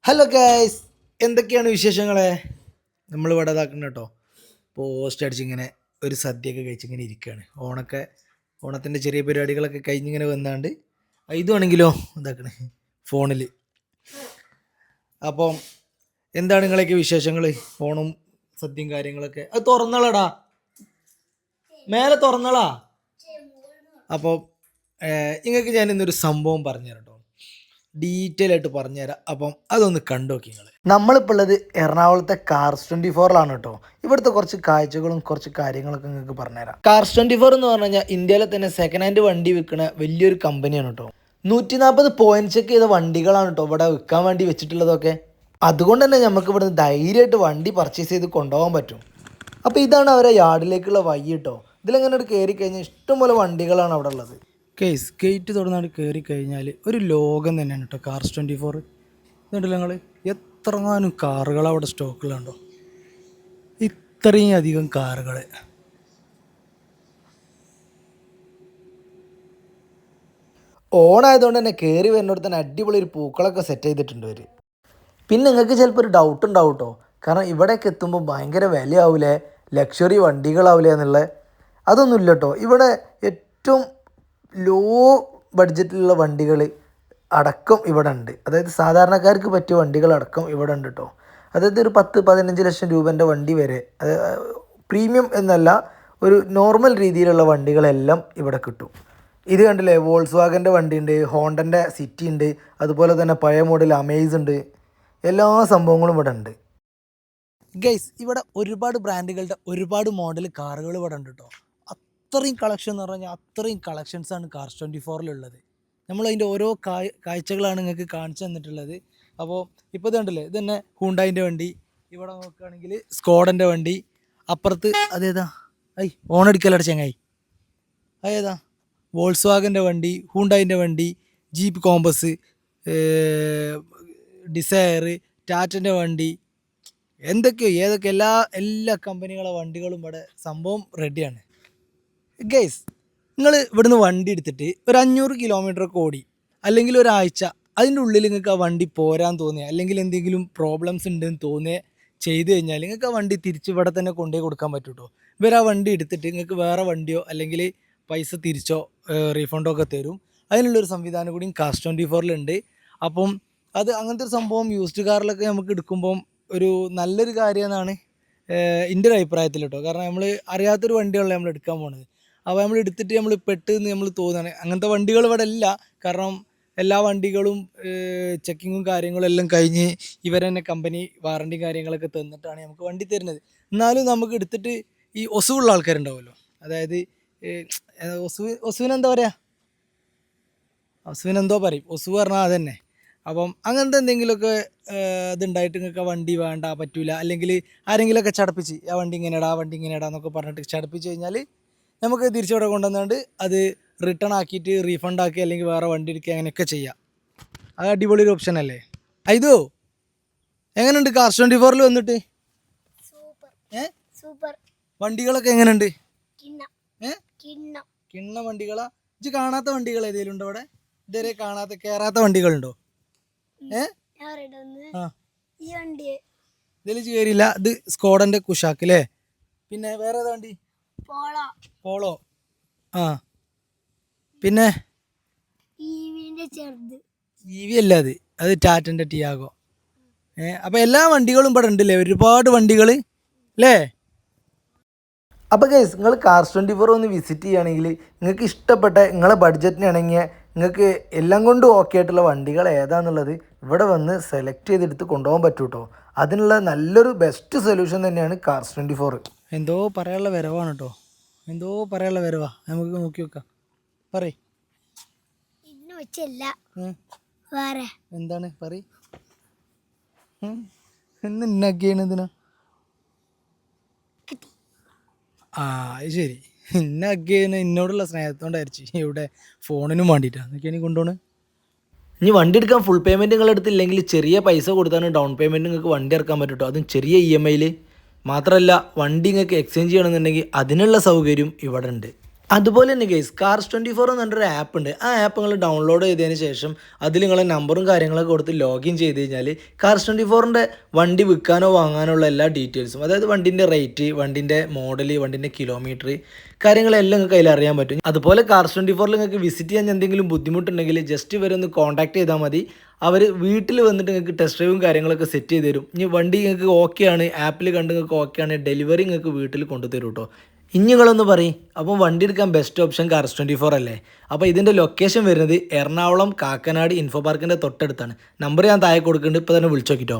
Hello guys, എന്തൊക്കെയാണ് വിശേഷങ്ങളെ? നമ്മളിവിടെ ഇതാക്കണം കേട്ടോ. പോസ്റ്റ് അടിച്ചിങ്ങനെ ഒരു സദ്യയൊക്കെ കഴിച്ചിങ്ങനെ ഇരിക്കുകയാണ്. ഓണത്തിൻ്റെ ചെറിയ പരിപാടികളൊക്കെ കഴിഞ്ഞിങ്ങനെ വന്നാണ്ട് ഇതുവാണെങ്കിലോ ഇതാക്കണേ ഫോണിൽ. അപ്പം എന്താണ് നിങ്ങളൊക്കെ വിശേഷങ്ങൾ? ഓണം സദ്യയും കാര്യങ്ങളൊക്കെ അത് തുറന്നളടാ, മേലെ തുറന്നളാ. അപ്പോൾ നിങ്ങൾക്ക് ഞാൻ ഇന്നൊരു സംഭവം പറഞ്ഞുതരാം കേട്ടോ, ഡീറ്റെയിൽ ആയിട്ട് പറഞ്ഞുതരാം. അപ്പം അതൊന്ന് കണ്ടു നോക്കി നിങ്ങൾ. നമ്മളിപ്പോൾ ഉള്ളത് എറണാകുളത്തെ കാർസ് 24ലാണ് കേട്ടോ. ഇവിടുത്തെ കുറച്ച് കാഴ്ചകളും കുറച്ച് കാര്യങ്ങളൊക്കെ നിങ്ങൾക്ക് പറഞ്ഞുതരാം. കാർസ് 24 എന്ന് പറഞ്ഞു കഴിഞ്ഞാൽ ഇന്ത്യയിലെ തന്നെ സെക്കൻഡ് ഹാൻഡ് വണ്ടി വിൽക്കുന്ന വലിയൊരു കമ്പനിയാണ് കേട്ടോ. 140 പോയിന്റ് ചെക്ക് ചെയ്ത വണ്ടികളാണ് കേട്ടോ ഇവിടെ വിൽക്കാൻ വേണ്ടി വെച്ചിട്ടുള്ളതൊക്കെ. അതുകൊണ്ട് തന്നെ നമുക്ക് ഇവിടുന്ന് ധൈര്യമായിട്ട് വണ്ടി പർച്ചേസ് ചെയ്ത് കൊണ്ടുപോകാൻ പറ്റും. അപ്പോൾ ഇതാണ് അവരെ യാർഡിലേക്കുള്ള വഴി കേട്ടോ. ഇതിലെങ്ങനെ കയറി കഴിഞ്ഞാൽ ഇഷ്ടംപോലെ വണ്ടികളാണ് അവിടെ ഉള്ളത്. ഗേറ്റ് തുറന്നാണ്ട് കയറി കഴിഞ്ഞാൽ ഒരു ലോകം തന്നെയാണ് കേട്ടോ കാർസ് 24. എന്നിട്ടല്ലോ നിങ്ങൾ എത്രങ്ങാനും കാറുകൾ അവിടെ സ്റ്റോക്കിലുണ്ടോ, ഇത്രയും അധികം കാറുകൾ. ഓണായതുകൊണ്ട് തന്നെ കയറി വരുന്നിടത്ത് തന്നെ അടിപൊളി ഒരു പൂക്കളൊക്കെ സെറ്റ് ചെയ്തിട്ടുണ്ട് അവർ. പിന്നെ നിങ്ങൾക്ക് ചിലപ്പോൾ ഒരു ഡൗട്ട് ഉണ്ടാവും കേട്ടോ, കാരണം ഇവിടേക്ക് എത്തുമ്പോൾ ഭയങ്കര വിലയാവൂലേ, ലക്ഷറി വണ്ടികളാവൂലേ എന്നുള്ളത്. അതൊന്നുമില്ല കേട്ടോ. ഇവിടെ ഏറ്റവും ലോ ബഡ്ജറ്റിലുള്ള വണ്ടികൾ അടക്കം ഇവിടെ ഉണ്ട്. അതായത് സാധാരണക്കാർക്ക് പറ്റിയ വണ്ടികളടക്കം ഇവിടെ ഉണ്ട് കേട്ടോ. അതായത് ഒരു 10-15 ലക്ഷം രൂപേൻ്റെ വണ്ടി വരെ, പ്രീമിയം എന്നല്ല, ഒരു നോർമൽ രീതിയിലുള്ള വണ്ടികളെല്ലാം ഇവിടെ കിട്ടും. ഇത് കണ്ടില്ലേ, വോൾസ് വാഗൻ്റെ വണ്ടി ഉണ്ട്, ഹോണ്ടൻ്റെ സിറ്റി ഉണ്ട്, അതുപോലെ തന്നെ പഴയ മോഡൽ അമേസ് ഉണ്ട്. എല്ലാ സംഭവങ്ങളും ഇവിടെ ഉണ്ട് ഗൈസ്. ഇവിടെ ഒരുപാട് ബ്രാൻഡുകളുടെ ഒരുപാട് മോഡൽ കാറുകൾ ഇവിടെ ഉണ്ട് കേട്ടോ. അത്രയും കളക്ഷൻ എന്ന് പറഞ്ഞാൽ അത്രയും കളക്ഷൻസാണ് കാർസ് 24ലുള്ളത്. നമ്മളതിൻ്റെ ഓരോ കാഴ്ചകളാണ് നിങ്ങൾക്ക് കാണിച്ചു തന്നിട്ടുള്ളത്. അപ്പോൾ ഇപ്പോൾ ഇത് കണ്ടില്ലേ, ഇത് തന്നെ ഹൂണ്ടായിൻ്റെ വണ്ടി. ഇവിടെ നോക്കുകയാണെങ്കിൽ സ്കോഡൻ്റെ വണ്ടി. അപ്പുറത്ത് അതേതാ, ഓണടിക്കലട ചങ്ങായി, അതേതാ, വോൾസ് വാഗൻ്റെ വണ്ടി, ഹൂണ്ടായിൻ്റെ വണ്ടി, ജീപ്പ് കോമ്പസ്, ഡിസയർ, ടാറ്റൻ്റെ വണ്ടി, എന്തൊക്കെയോ ഏതൊക്കെ എല്ലാ കമ്പനികളെ വണ്ടികളും ഇവിടെ സംഭവം റെഡിയാണ് ഗൈസ്. നിങ്ങൾ ഇവിടുന്ന് വണ്ടി എടുത്തിട്ട് ഒരു 500 കിലോമീറ്ററൊക്കെ ഓടി, അല്ലെങ്കിൽ ഒരാഴ്ച അതിൻ്റെ ഉള്ളിൽ നിങ്ങൾക്ക് ആ വണ്ടി പോരാൻ തോന്നിയ, അല്ലെങ്കിൽ എന്തെങ്കിലും പ്രോബ്ലംസ് ഉണ്ടെന്ന് തോന്നിയ ചെയ്ത് കഴിഞ്ഞാൽ നിങ്ങൾക്ക് ആ വണ്ടി തിരിച്ച് ഇവിടെ തന്നെ കൊണ്ടുപോയി കൊടുക്കാൻ പറ്റും കേട്ടോ. ഇവർ ആ വണ്ടി എടുത്തിട്ട് നിങ്ങൾക്ക് വേറെ വണ്ടിയോ അല്ലെങ്കിൽ പൈസ തിരിച്ചോ റീഫണ്ടോ ഒക്കെ തരും. അതിനുള്ളൊരു സംവിധാനം കൂടി കാർസ് 24ലുണ്ട്. അപ്പം അത് അങ്ങനത്തെ ഒരു സംഭവം യൂസ്ഡ് കാറിലൊക്കെ നമുക്ക് എടുക്കുമ്പം ഒരു നല്ലൊരു കാര്യമെന്നാണ് എൻ്റെ ഒരു അഭിപ്രായത്തിൽ കേട്ടോ. കാരണം നമ്മൾ അറിയാത്തൊരു വണ്ടികളല്ലേ നമ്മൾ എടുക്കാൻ പോണത്. അപ്പോൾ നമ്മൾ എടുത്തിട്ട് നമ്മൾ പെട്ടെന്ന് നമ്മൾ തോന്നുകയാണ്. അങ്ങനത്തെ വണ്ടികൾ ഇവിടെ ഇല്ല, കാരണം എല്ലാ വണ്ടികളും ചെക്കിങ്ങും കാര്യങ്ങളും എല്ലാം കഴിഞ്ഞ് ഇവർ തന്നെ കമ്പനി വാറണ്ടി കാര്യങ്ങളൊക്കെ തന്നിട്ടാണ് നമുക്ക് വണ്ടി തരുന്നത്. എന്നാലും നമുക്ക് എടുത്തിട്ട് ഈ ഒസുവുള്ള ആൾക്കാരുണ്ടാവുമല്ലോ, അതായത് ഒസുവിനെന്താ പറയുക, ഒസുവിനെന്തോ പറയും, ഒസു പറഞ്ഞാൽ അതന്നെ. അപ്പം അങ്ങനത്തെ എന്തെങ്കിലുമൊക്കെ ഇതുണ്ടായിട്ട് നിങ്ങൾക്ക് ആ വണ്ടി വേണ്ട, പറ്റൂല, അല്ലെങ്കിൽ ആരെങ്കിലുമൊക്കെ ചടപ്പിച്ച് ആ വണ്ടി ഇങ്ങനെടാ എന്നൊക്കെ പറഞ്ഞിട്ട് ചടപ്പിച്ച് കഴിഞ്ഞാൽ നമുക്ക് തിരിച്ചവിടെ കൊണ്ടുവന്നുകൊണ്ട് അത് റിട്ടേൺ ആക്കിയിട്ട് റീഫണ്ട് ആക്കി അല്ലെങ്കിൽ വേറെ വണ്ടി എടുക്കുക, അങ്ങനെയൊക്കെ ചെയ്യാം. അത് അടിപൊളി ഒരു ഓപ്ഷൻ അല്ലേ. ഇതോ എങ്ങനെയുണ്ട് കാർസ് 24ൽ വന്നിട്ട്? വണ്ടികളൊക്കെ എങ്ങനെയുണ്ട്? കിണ്ണ വണ്ടികളാ? ഇത് കാണാത്ത വണ്ടികൾ ഏതെങ്കിലും ഉണ്ടോ അവിടെ? ഇതുവരെ കയറാത്ത വണ്ടികളുണ്ടോ? ഇതിൽ കയറിയില്ല. ഇത് സ്കോഡന്റെ കുഷാക്ക് അല്ലേ? പിന്നെ വേറെ ഏതാ വണ്ടി? പോളോ. പിന്നെ ഇവി അല്ല, അത് ടാറ്റന്റെ ടിയാഗോ. അപ്പൊ എല്ലാ വണ്ടികളും ഇവിടെ ഉണ്ടല്ലേ, ഒരുപാട് വണ്ടികൾ അല്ലേ? അപ്പോൾ ഗൈസ്, നിങ്ങൾ കാർസ് 24 ഒന്ന് വിസിറ്റ് ചെയ്യുകയാണെങ്കിൽ നിങ്ങൾക്ക് ഇഷ്ടപ്പെട്ട നിങ്ങളെ ബഡ്ജറ്റിന് ഇണങ്ങിയ നിങ്ങൾക്ക് എല്ലാം കൊണ്ടും ഓക്കെ ആയിട്ടുള്ള വണ്ടികൾ ഏതാണെന്നുള്ളത് ഇവിടെ വന്ന് സെലക്ട് ചെയ്തെടുത്ത് കൊണ്ടുപോകാൻ പറ്റും കേട്ടോ. അതിനുള്ള നല്ലൊരു ബെസ്റ്റ് സൊല്യൂഷൻ തന്നെയാണ് കാർസ് 24. എന്തോ പറയാനുള്ള വരവാണ് കേട്ടോ, എന്തോ പറയാനുള്ള വരവാ. നമുക്ക് നോക്കി വെക്കാം. പറയ്, എന്താണ് പറയ്. എന്തിനാ ശരി, എന്നോടുള്ള സ്നേഹത്തോണ്ടായിരിച്ചു, ഇവിടെ ഫോണിനും വേണ്ടിയിട്ടാണ് എന്നൊക്കെയാണ് കൊണ്ടുപോണ്. ഇനി വണ്ടി എടുക്കാൻ ഫുൾ പേയ്മെൻറ്റ് നിങ്ങൾ എടുത്തില്ലെങ്കിൽ ചെറിയ പൈസ കൊടുത്താണ് ഡൗൺ പേയ്മെൻറ്റ് നിങ്ങൾക്ക് വണ്ടി ഇറക്കാൻ പറ്റും കേട്ടോ. അതും ചെറിയ EMIയിൽ. മാത്രമല്ല വണ്ടി നിങ്ങൾക്ക് എക്സ്ചേഞ്ച് ചെയ്യണമെന്നുണ്ടെങ്കിൽ അതിനുള്ള സൗകര്യം ഇവിടെ ഉണ്ട്. അതുപോലെ തന്നെ ഗൈസ് കാർസ് 24 എന്ന് പറഞ്ഞൊരു ആപ്പ് ഉണ്ട്. ആ ആപ്പ് നിങ്ങൾ ഡൗൺലോഡ് ചെയ്തതിന് ശേഷം അതിൽ നിങ്ങളെ നമ്പറും കാര്യങ്ങളൊക്കെ കൊടുത്ത് ലോഗിൻ ചെയ്ത് കഴിഞ്ഞാൽ കാർസ് 24ൻ്റെ വണ്ടി വിൽക്കാനോ വാങ്ങാനോ ഉള്ള എല്ലാ ഡീറ്റെയിൽസും, അതായത് വണ്ടിൻ്റെ റേറ്റ്, വണ്ടിൻ്റെ മോഡൽ, വണ്ടിൻ്റെ കിലോമീറ്റർ കാര്യങ്ങളെല്ലാം നിങ്ങൾക്ക് അതിൽ അറിയാൻ പറ്റും. അതുപോലെ കാർസ് 24ൽ നിങ്ങൾക്ക് വിസിറ്റ് ചെയ്യാൻ എന്തെങ്കിലും ബുദ്ധിമുട്ടുണ്ടെങ്കിൽ ജസ്റ്റ് ഇവരെ ഒന്ന് കോൺടാക്ട് ചെയ്താൽ മതി. അവർ വീട്ടിൽ വന്നിട്ട് നിങ്ങൾക്ക് ടെസ്റ്റ് ഡ്രൈവും കാര്യങ്ങളൊക്കെ സെറ്റ് ചെയ്ത് തരും. ഇനി വണ്ടി നിങ്ങൾക്ക് ഓക്കെയാണ്, ആപ്പിൽ കണ്ട് നിങ്ങൾക്ക് ഓക്കെയാണ്, ഡെലിവറി നിങ്ങൾക്ക് വീട്ടിൽ കൊണ്ടുതരും കേട്ടോ. ഇനി നിങ്ങളൊന്ന് പറയും അപ്പം വണ്ടി എടുക്കാൻ ബെസ്റ്റ് ഓപ്ഷൻ കാർസ് 24 അല്ലേ? അപ്പോൾ ഇതിൻ്റെ ലൊക്കേഷൻ വരുന്നത് എറണാകുളം കാക്കനാട് ഇൻഫോ പാർക്കിൻ്റെ തൊട്ടടുത്താണ്. നമ്പർ ഞാൻ താഴെ കൊടുക്കുന്നുണ്ട്, ഇപ്പോൾ തന്നെ വിളിച്ചു നോക്കിട്ടോ.